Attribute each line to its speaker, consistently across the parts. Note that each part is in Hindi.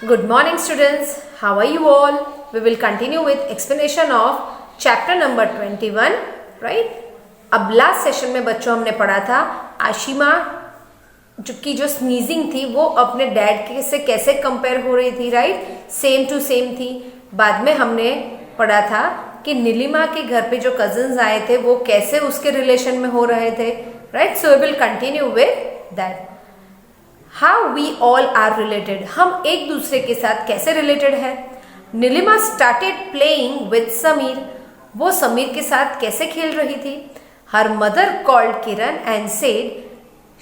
Speaker 1: Good morning students, how are you all? We will continue with explanation of chapter number 21, right? अब लास्ट सेशन में बच्चों हमने पढ़ा था आशिमा जो स्नीजिंग थी वो अपने डैड के से कैसे कंपेयर हो रही थी, राइट? सेम टू सेम थी। बाद में हमने पढ़ा था कि नीलिमा के घर पे जो कजिन्स आए थे वो कैसे उसके रिलेशन में हो रहे थे, right? So we will continue with that. How we all are related, हम एक दूसरे के साथ कैसे रिलेटेड है। Neelima started playing with Sameer, वो समीर के साथ कैसे खेल रही थी। Her mother called Kiran and said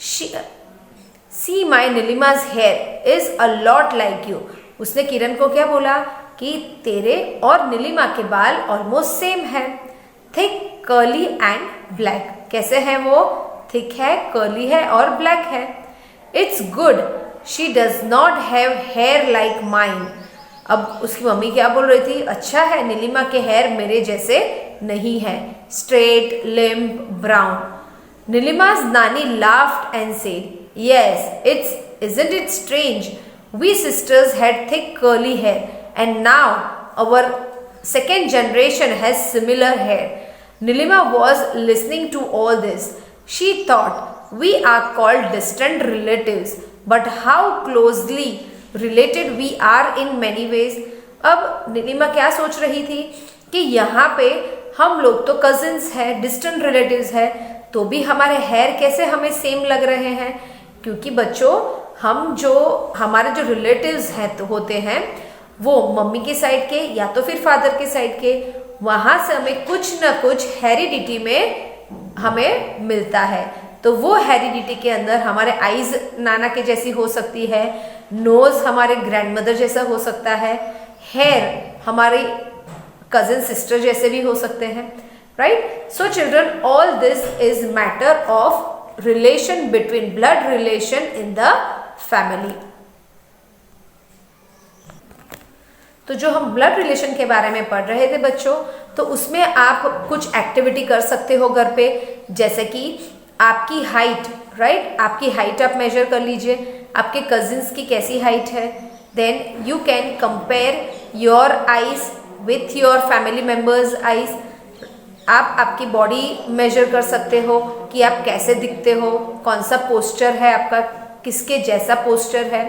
Speaker 1: see my Neelima's hair is a lot like you. उसने किरण को क्या बोला कि तेरे और नीलिमा के बाल ऑलमोस्ट सेम है। थिक, कर्ली एंड ब्लैक, कैसे है वो? थिक है, कर्ली है और ब्लैक है। It's good she does not have hair like mine. अब उसकी मम्मी क्या बोल रही थी? अच्छा है, नीलिमा के हेयर मेरे जैसे नहीं है, स्ट्रेट, लिम्प, ब्राउन। नीलिमा's नानी laughed and said, yes, isn't it strange? We sisters had thick curly hair and now our second generation has similar hair. Nilima was listening to all this. She thought, we are called distant relatives, but how closely related we are in many ways. अब नीलिमा क्या सोच रही थी कि यहाँ पे हम लोग तो कजिन्स हैं, डिस्टेंट रिलेटिव्स हैं, तो भी हमारे हेयर कैसे हमें सेम लग रहे हैं। क्योंकि बच्चों हमारे जो रिलेटिव्स हैं तो होते हैं वो मम्मी के साइड के या तो फिर फादर के साइड के, वहाँ से हमें कुछ ना कुछ हेरिडिटी में हमें मिलता है। तो वो हेरिडिटी के अंदर हमारे आईज नाना के जैसी हो सकती है, नोज हमारे ग्रैंडमदर जैसा हो सकता है, हेयर हमारे कजिन सिस्टर जैसे भी हो सकते हैं, right? So children, all this is matter of relation between blood relation in the family. तो जो हम ब्लड रिलेशन के बारे में पढ़ रहे थे बच्चों, तो उसमें आप कुछ एक्टिविटी कर सकते हो घर पे, जैसे कि आपकी हाइट, राइट? आपकी हाइट आप मेजर कर लीजिए, आपके कजिन्स की कैसी हाइट है। Then you can compare your eyes with your family members eyes. आप आपकी बॉडी मेजर कर सकते हो कि आप कैसे दिखते हो, कौन सा पोस्चर है आपका, किसके जैसा पोस्चर है।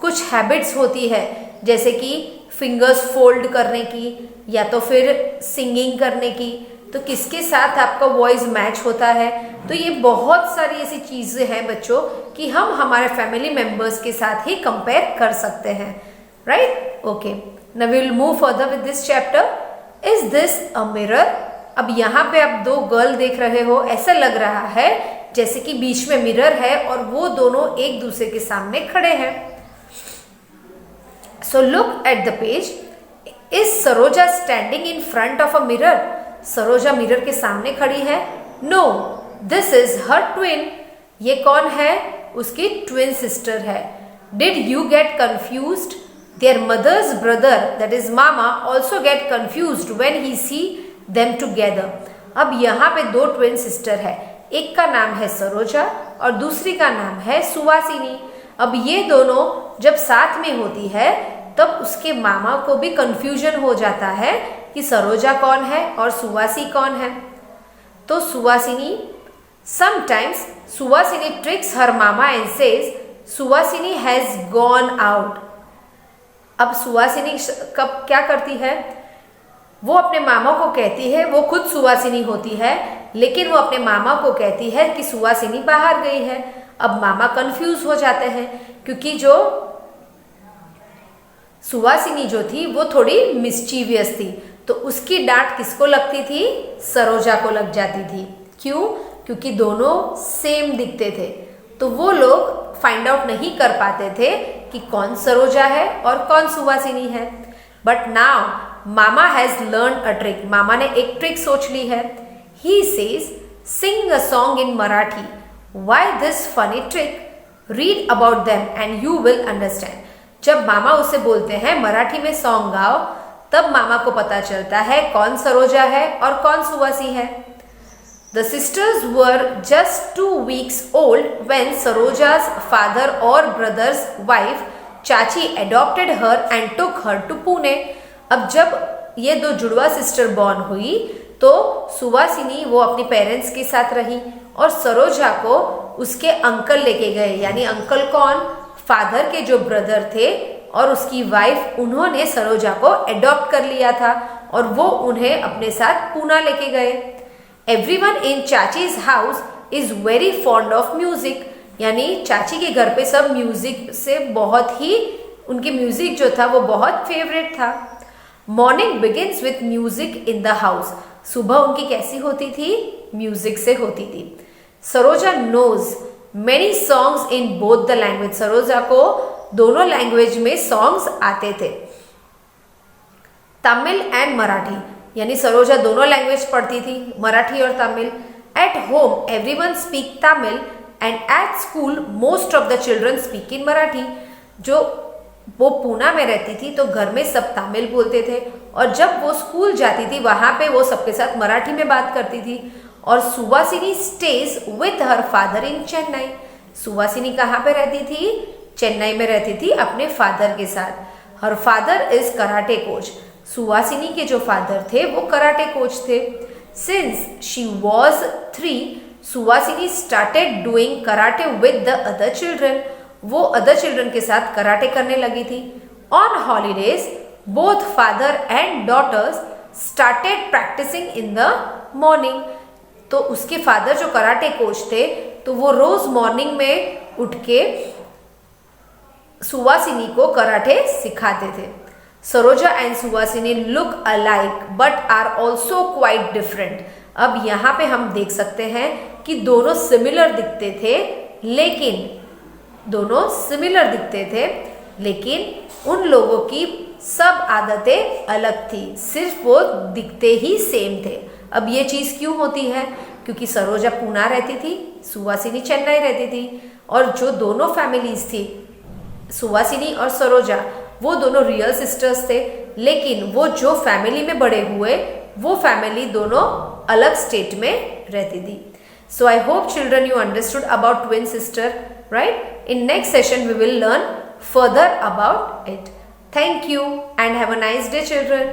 Speaker 1: कुछ हैबिट्स होती है जैसे कि फिंगर्स फोल्ड करने की या तो फिर सिंगिंग करने की, तो किसके साथ आपका वॉइस मैच होता है। तो ये बहुत सारी ऐसी चीज़ें हैं बच्चों कि हम हमारे फैमिली मेम्बर्स के साथ ही कंपेयर कर सकते हैं, right? Okay, now we will move further with this chapter. Is this a mirror? अब यहाँ पे आप दो गर्ल देख रहे हो, ऐसा लग रहा है जैसे कि बीच में मिरर है और वो दोनों एक दूसरे के सामने खड़े हैं। So look at the page. Is Saroja standing in front of a mirror? Saroja mirror के सामने खड़ी है? No, this is her twin. ये कौन है? उसकी ट्विन सिस्टर है। Did you get confused? Their mother's brother, that is mama, also get confused when he see them together. अब यहाँ पे दो ट्विन सिस्टर है, एक का नाम है सरोजा और दूसरी का नाम है सुवासिनी। अब ये दोनों जब साथ में होती है तब उसके मामा को भी कंफ्यूजन हो जाता है कि सरोजा कौन है और सुवासी कौन है। तो सुवासिनी, समटाइम्स सुवासिनी tricks her mama and says सुवासिनी हैज गॉन आउट। अब सुवासिनी कब क्या करती है? वो अपने मामा को कहती है, वो खुद सुवासिनी होती है लेकिन वो अपने मामा को कहती है कि सुवासिनी बाहर गई है। अब मामा कंफ्यूज हो जाते हैं क्योंकि जो सुवासिनी जो थी वो थोड़ी मिस्चीवियस थी, तो उसकी डांट किसको लगती थी? सरोजा को लग जाती थी। क्यों? क्योंकि दोनों सेम दिखते थे, तो वो लोग फाइंड आउट नहीं कर पाते थे कि कौन सरोजा है और कौन सुवासिनी है। But now mama has learn a trick. मामा ने एक ट्रिक सोच ली है। He says sing a song in Marathi. Why this funny trick? Read about them and you will understand. जब मामा उसे बोलते हैं मराठी में सॉन्ग गाओ, तब मामा को पता चलता है कौन सरोजा है और कौन सुवासी है। The sisters were just 2 weeks old when Saroja's father or brother's wife चाची adopted her and took her to Pune. अब जब ये दो जुड़वा सिस्टर बॉर्न हुई तो सुवासिनी वो अपनी पेरेंट्स के साथ रही और सरोजा को उसके अंकल लेके गए, यानी अंकल कौन, फादर के जो ब्रदर थे और उसकी वाइफ, उन्होंने सरोजा को एडॉप्ट कर लिया था और वो उन्हें अपने साथ पूना लेके गए। Everyone in chachi's house is very fond of music, यानी चाची के घर पे सब म्यूजिक से बहुत ही, उनकी म्यूजिक जो था वो बहुत फेवरेट था। Morning begins with music in the house, सुबह उनकी कैसी होती थी, म्यूजिक से होती थी। Saroja knows many songs in both the language, Saroja को दोनों लैंग्वेज में सॉन्ग्स आते थे, तमिल एंड मराठी, यानी सरोजा दोनों लैंग्वेज पढ़ती थी, मराठी और Tamil. At home everyone speak Tamil and at school most of the children speak in Marathi. जो वो पूना में रहती थी तो घर में सब तमिल बोलते थे और जब वो स्कूल जाती थी वहां पे वो सबके साथ मराठी में बात करती थी। और सुवासिनी stage with her father in Chennai, सुवासिनी कहाँ पे रहती थी, चेन्नई में रहती थी अपने फादर के साथ। Her father is karate coach, Suvasini के जो फादर थे वो कराटे कोच थे। Since she was 3 Suvasini started doing karate with the other children, वो अदर चिल्ड्रन के साथ कराटे करने लगी थी। On holidays both father and daughters started practising in the morning, तो उसके फादर जो कराटे कोच थे तो वो रोज मॉर्निंग में उठ के सुवासिनी को कराटे सिखाते थे। Saroja and Suvasini look alike but are also quite different, अब यहाँ पे हम देख सकते हैं कि दोनों सिमिलर दिखते थे, लेकिन दोनों सिमिलर दिखते थे लेकिन उन लोगों की सब आदतें अलग थी, सिर्फ वो दिखते ही सेम थे। अब ये चीज़ क्यों होती है, क्योंकि सरोजा पूना रहती थी, सुवासिनी चेन्नई रहती थी और जो दोनों फैमिलीज थी सुवासिनी और सरोजा वो दोनों रियल सिस्टर्स थे, लेकिन वो जो फैमिली में बड़े हुए वो फैमिली दोनों अलग स्टेट में रहती थी। So I hope children you understood about twin sister, right? In next session we will learn further about it. Thank you and have a nice day children.